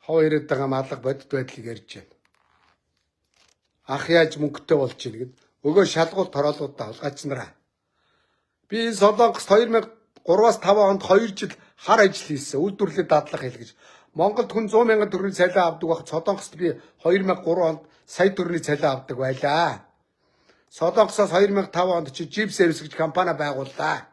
хов ирээд байгаа малга бодит байдлыг ярьж байна. Ах яаж мөнгөтэй болж ийн гэд өгөө шалгуул тороолуудаа хулгайч нараа. Би энэ Солонгост 2003-аас 5 онд 2 жил хар ажил хийсэн. Үйлдвэрлэлд дадлага хэл гэж. Монголд хүн 100 мянган төгрөгийн цалин авдаг байх. Солонгост би 2003 онд сая төгрөгийн цалин авдаг байлаа. Солонгосоос 2005 онд чи Jeep Service гэж компани байгууллаа.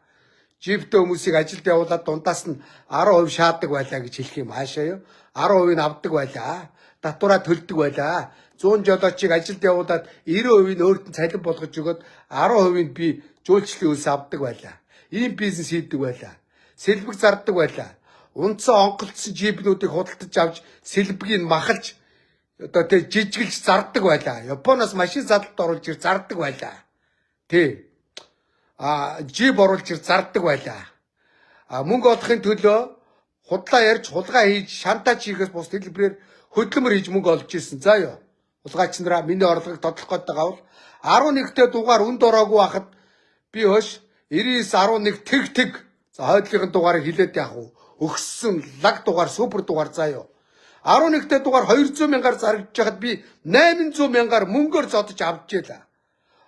Jeep-тэй хүмүүсийг ажилд явуулаад дундаас нь 10% шаадаг байлаа гэж хэлэх юм хаашаа юу? 10% нь авдаг байлаа. Татвараа төлдөг байлаа. 100 жолоочийг ажилд явуулаад 90% нь өөртөө цалин болгож өгөөд 10% нь би жуулчлалын үйлс авдаг байлаа. Ийм бизнес хийдэг байлаа. Сэлбэг зардаг байлаа. Унтсан онголцсон Jeep-нүүдийг худалдаж авч сэлбэгийг махалж одоо тэг жижиглж зардаг байлаа. Японоос машин задлалд оруулж ир зардаг байлаа. Тэ. Jeep оруулж ир зардаг байлаа. Мөнгө олохын төлөө худлаа ярьж, хулгай хийж, шантаж хийхээс бус хэлбэрээр хөдөлмөр хийж мөнгө олж ирсэн. За юу. Хулгайч нараа миний орлогыг тодлох гэдэг авал 11-т дугаар үнд ороогүй байхад би хөөш 99 11 тэг. За хойдлогын дугаарыг хилээд яах вэ? Өгссөн лаг дугаар, супер дугаар заа юу. 11-т дугаар 200 мянгаар зарагдж байхад би 800 мянгаар мөнгөөр зодож авч ялаа.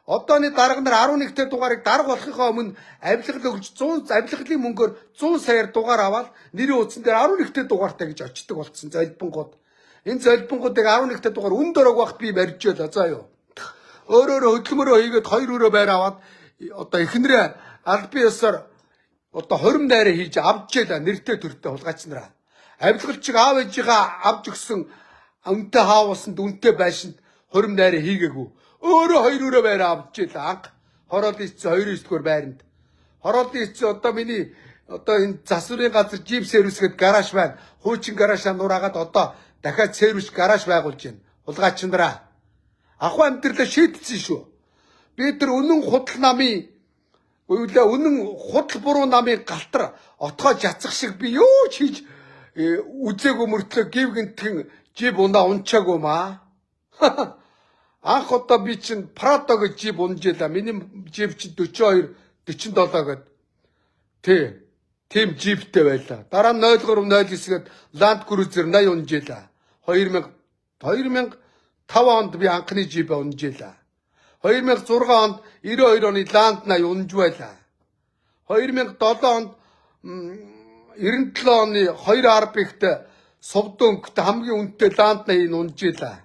Одооны дарга нар 11-т дугаарыг дарга болохынхаа өмнө авилгал өгч 100 авилгалын мөнгөөр 100 саяар дугаар аваад нэрийн утсан дээр 11-т дугаартай гэж очдөг болцсон золбонгууд. Энэ золбонгуудыг 11-т дугаар үнд орог багт би барьж ялаа заа юу. Өөрөөрөө хөдөлмөрөө хийгээд 2 өрөө байр аваад одоо эхнэрээ аль биесээр одоо хорим найраа хийж авч ялаа нэртэй төртэй хулгайч нараа. Авилгалчиг аав ээжийнхаа авч өгсөн үнтэй хаавсанд үнтэй байшинд хорим найраа хийгээгүй. Өөрөө 2 өрөө байр авч ялаа анх хороолын эцэг 29-р байранд. Хороолын эцэг одоо миний одоо энэ засварын газар Jeep Service гэдэг гараж байна. Хуучин гаражаа нураагаад одоо дахиад сервис гараж байгуулж байна. Хулгайч нараа. Ахуй амьдралаа шийдсэн шүү. Би тэр үнэн худал намын үнэн худал буруу намын галтар отгоо жацах шиг би юу ч хийж үзээгүй мөртлөө гівгэнтхэн Jeep унаа унчаагүй маа. Анх одоо би чинь Prado гэж Jeep унжээлаа. Миний Jeep чинь 42 47 гэд. Тийм Jeepтэй байлаа. Дараа нь 0309-гээд Land Cruiser 80 унжээлаа. 2005 онд би анхны Jeep унжээлаа. 2006 онд 92 оны Land 80 унж байлаа. 2007 онд 97 оны 2 RP-т Сувдөнгөт хамгийн үнэтэй Land 80-ыг унжээлаа.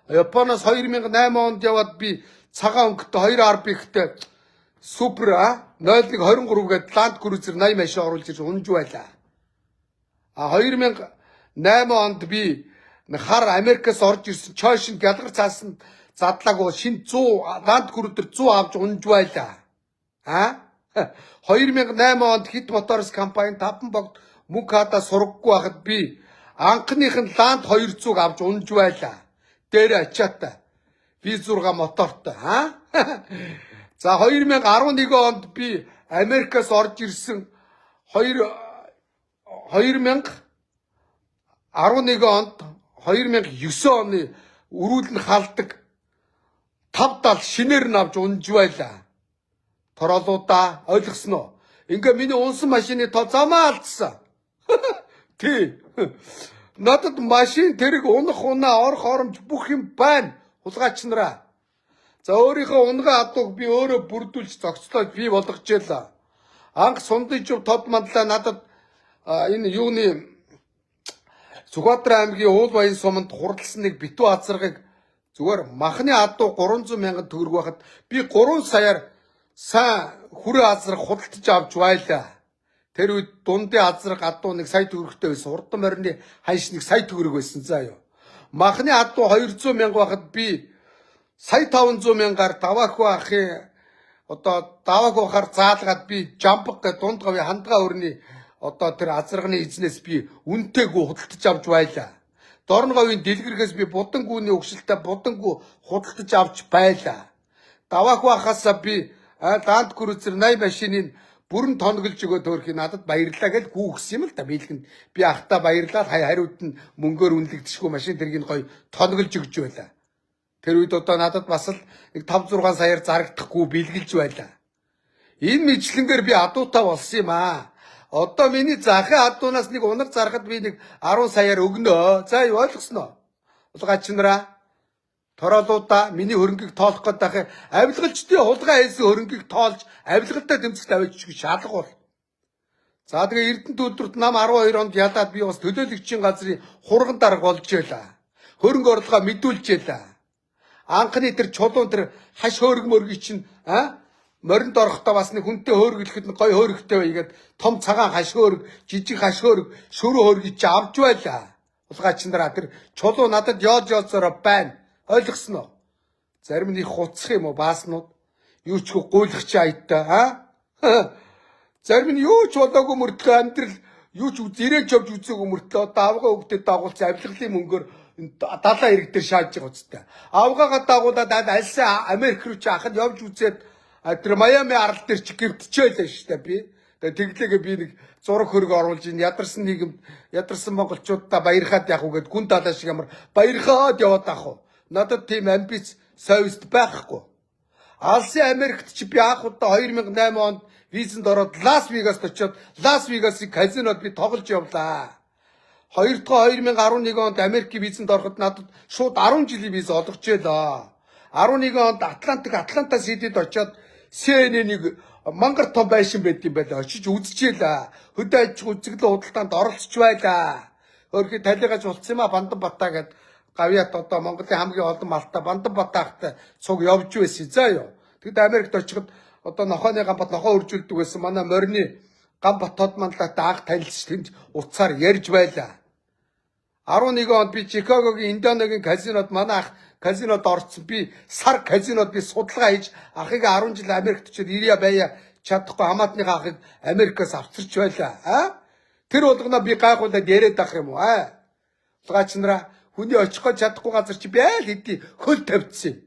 Японоос 2008 онд яваад би цагаан өнгөтэй 2 RP-т Супер 0123 гээд Land Cruiser 80 машин оруулж ирж унж байлаа. 2008 онд би хар Америкаас орж ирсэн Чойшин гялгар цаасан задлаагүй шин 100 Land Cruiser 100 авч унж байлаа. 2008 онд Hit Motors компани 5 богд мөнгө хадаа сургаггүй байхад би анхных нь Land 200 авч унж байлаа. Дээр ачаатай. V6 мотортой. За 2011 онд би Америкаас орж ирсэн 2011 онд 2009 оны өрүүлэн халдаг 5-70 шинээр нь авч унж байлаа. Тороолуудаа ойлгосон уу? Ингээ миний унсан машины тоо замаа алдсан. Тий. Надад машин тэрэг унах унаа орох оромж бүх юм байна. Хулгайч нараа. За өөрийнхөө унгаа адууг би өөрөө бүрдүүлж зогцлоо би болгож ялаа. Анх Сундажив тод мандлаа надад энэ юуны Сүхбаатар аймгийн Уулбаян суманд хуралсан нэг битүү азаргыг зүгээр махны адуу 300 мянган төгрөг байхад би 3 саяар сайн хүрээ азраг худалдаж авч байлаа. Тэр үед дундын азраг адуу 1 сая төгрөгтэй байсан. Хурдан морины ханш 1 сая төгрөг байсан заа юу. Махны адуу 200 мянга байхад би сая 500 мянгаар даваах ахын одоо даваах бахаар заалгаад би жампг гэ дунд говь хандгаа өрний одоо тэр азрагны эзнээс би үнтэйгүү худалдаж авч байлаа. Дорн говийн дэлгэрхээс би будангүүний өгшөлтөй будангүү худалдаж авч байлаа. Даваах бахаасаа би Land Cruiser 80 машиныг бүрэн тонголж өгөө төөрхий надад баярлаа гэж гүгсэн юм л да. Бийлгэнд би ахта баярлаад хариуд нь мөнгөөр үнэлэгдэшгүй машин тэргийг гоё тонголж өгч байлаа. Тэр үед одоо надад бас л нэг 5-6 саяар зарагдахгүй бэлгэлж байлаа. Энэ мэдлэнгээр би адуутай болсон юм аа. Одоо миний захын адуунаас нэг унаг зарахад би нэг 10 саяар өгнө. За юу ойлгосноо? Улгаач нараа тороолуудаа миний хөрөнгийг тоолох гэдэг авилгалчдын хулгай хийсэн хөрөнгийг тоолж авилгалтай тэмцэлт авчиж шалга бол. За тэгээ Эрдэнэт өдрөд нам 12 онд ядаад би бас төлөөлөгчийн газрын хурган дарга болж ялаа. Хөрөнгө орлогоо мэдүүлж ялаа. Анхны тэр чулуун тэр хаш хөөрг мөргийг чинь моринд орохдоо бас нэг хүнтэй хөөргөлөхөд гой хөөргөтэй байгээд том цагаан хаш хөөрг, жижиг хаш хөөрг, шөрөө хөөргийг чи авч байлаа. Улгаач нараа тэр чулуу надад yoolсороо байна. Ойлгосон уу? Зарим нь их хуцах юм уу бааснууд? Юу ч гуйлах чи аятаа, Зарим нь юу ч болоогүй мөртлөө амьдрал юу ч зэрэг явж үзээгүй мөртлөө давгаа өгдөд дагуулсан авилгалын мөнгөөр далаа ирэг дээр шааж байгаа үстэй. Авгаагаа дагуулад альсан Америк руу чи ахад явж үзээд тэр Майами арал дээр чи гэртчээлээ шүү дээ би. Тэглээгээ би нэг зураг хөрөг оруулж ин ядарсан нийгэмд ядарсан монголчуудаа баярхаад явах уу гэд гүн далаа шиг ямар баярхаад яваад ах уу. Надад тийм амбиц совест байхгүй. Алсын Америкт чи би анх удаа 2008 онд визэнд ороод Лас Вегаст очиод Лас Вегасын казинод би тоглож явлаа. Хоёрдугаар 2011 онд Америкийн визэнд ороход надад шууд 10 жилийн виз олгожээ. 11 онд Атланта Ситид очиод CNN-ийг мангар том байшин байд юм байлаа. Очиж үзчихээ. Хөдөө аж үзэглэн худалдаанд оролцож байлаа. Өөрхий талигаж болцсон юм а Бандан Батаа гэд гавьяат одоо Монголын хамгийн олон малтай Бандан Батаагтай цуг явж байсан заа юу. Тэгэд Америкт очиход одоо нохооны гамбат нохоо үржүүлдэг байсан манай морины гам ботод манлаа дааг танилцж тэнд уцаар ярьж байлаа. 11 онд би Чикагогийн Индианогийн казинод манай ах казинод орцсон. Би сар казинод би судалгаа хийж ахыг 10 жил Америкт очиод ирья байя чадахгүй хамаатныхаа ахыг Америкаас авчирч байлаа. Тэр болгоно би гайхуулаад яриад ах юм уу? Улгаач нараа хүний очих гэж чадахгүй газар чи би айл хэдий хөл тавьчихсан.